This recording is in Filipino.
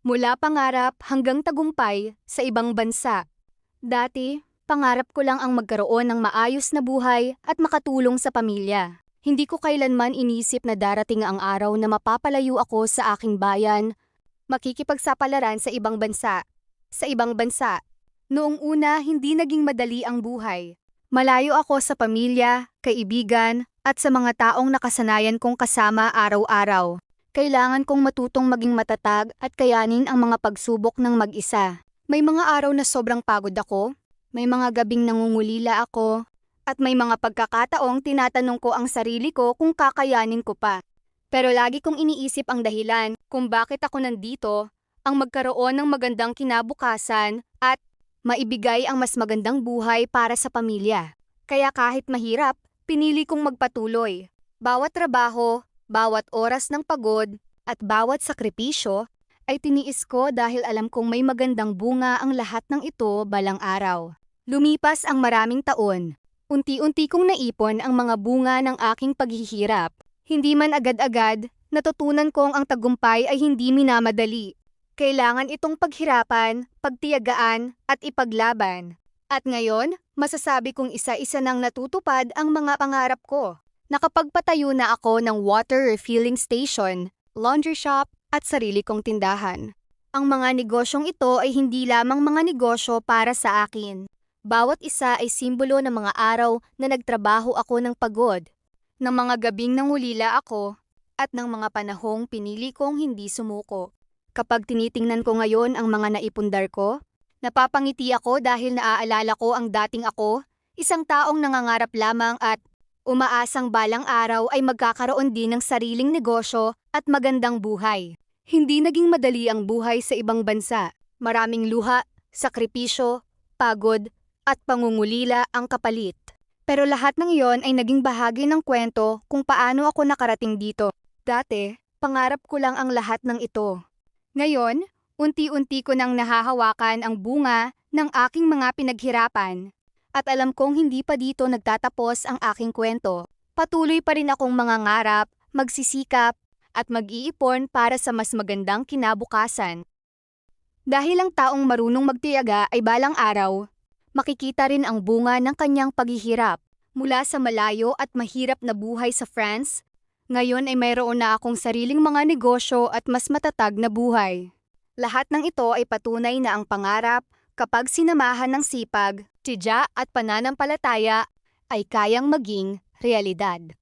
Mula pangarap hanggang tagumpay sa ibang bansa. Dati, pangarap ko lang ang magkaroon ng maayos na buhay at makatulong sa pamilya. Hindi ko kailanman inisip na darating ang araw na mapapalayo ako sa aking bayan, makikipagsapalaran sa ibang bansa. Sa ibang bansa. Noong una, hindi naging madali ang buhay. Malayo ako sa pamilya, kaibigan, at sa mga taong nakasanayan kong kasama araw-araw. Kailangan kong matutong maging matatag at kayanin ang mga pagsubok ng mag-isa. May mga araw na sobrang pagod ako, may mga gabing nangungulila ako, at may mga pagkakataong tinatanong ko ang sarili ko kung kakayanin ko pa. Pero lagi kong iniisip ang dahilan kung bakit ako nandito, ang magkaroon ng magandang kinabukasan at maibigay ang mas magandang buhay para sa pamilya. Kaya kahit mahirap, pinili kong magpatuloy. Bawat trabaho, bawat oras ng pagod, at bawat sakripisyo ay tiniis ko dahil alam kong may magandang bunga ang lahat ng ito balang araw. Lumipas ang maraming taon. Unti-unti kong naipon ang mga bunga ng aking paghihirap. Hindi man agad-agad, natutunan kong ang tagumpay ay hindi minamadali. Kailangan itong paghirapan, pagtiyagaan, at ipaglaban. At ngayon, masasabi kong isa-isa nang natutupad ang mga pangarap ko. Nakapagpatayo na ako ng water refilling station, laundry shop, at sarili kong tindahan. Ang mga negosyong ito ay hindi lamang mga negosyo para sa akin. Bawat isa ay simbolo ng mga araw na nagtrabaho ako ng pagod, ng mga gabing nangulila ako, at ng mga panahong pinili kong hindi sumuko. Kapag tinitingnan ko ngayon ang mga naipundar ko, napapangiti ako dahil naaalala ko ang dating ako, isang taong nangangarap lamang at umaasang balang araw ay magkakaroon din ng sariling negosyo at magandang buhay. Hindi naging madali ang buhay sa ibang bansa. Maraming luha, sakripisyo, pagod, at pangungulila ang kapalit. Pero lahat ng iyon ay naging bahagi ng kwento kung paano ako nakarating dito. Dati, pangarap ko lang ang lahat ng ito. Ngayon, unti-unti ko nang nahahawakan ang bunga ng aking mga pinaghirapan. At alam kong hindi pa dito nagtatapos ang aking kwento. Patuloy pa rin akong mangangarap, magsisikap, at mag-iipon para sa mas magandang kinabukasan. Dahil ang taong marunong magtiyaga ay balang araw, makikita rin ang bunga ng kanyang paghihirap. Mula sa malayo at mahirap na buhay sa France, ngayon ay mayroon na akong sariling mga negosyo at mas matatag na buhay. Lahat ng ito ay patunay na ang pangarap, kapag sinamahan ng sipag, tiyaga at pananampalataya, ay kayang maging realidad.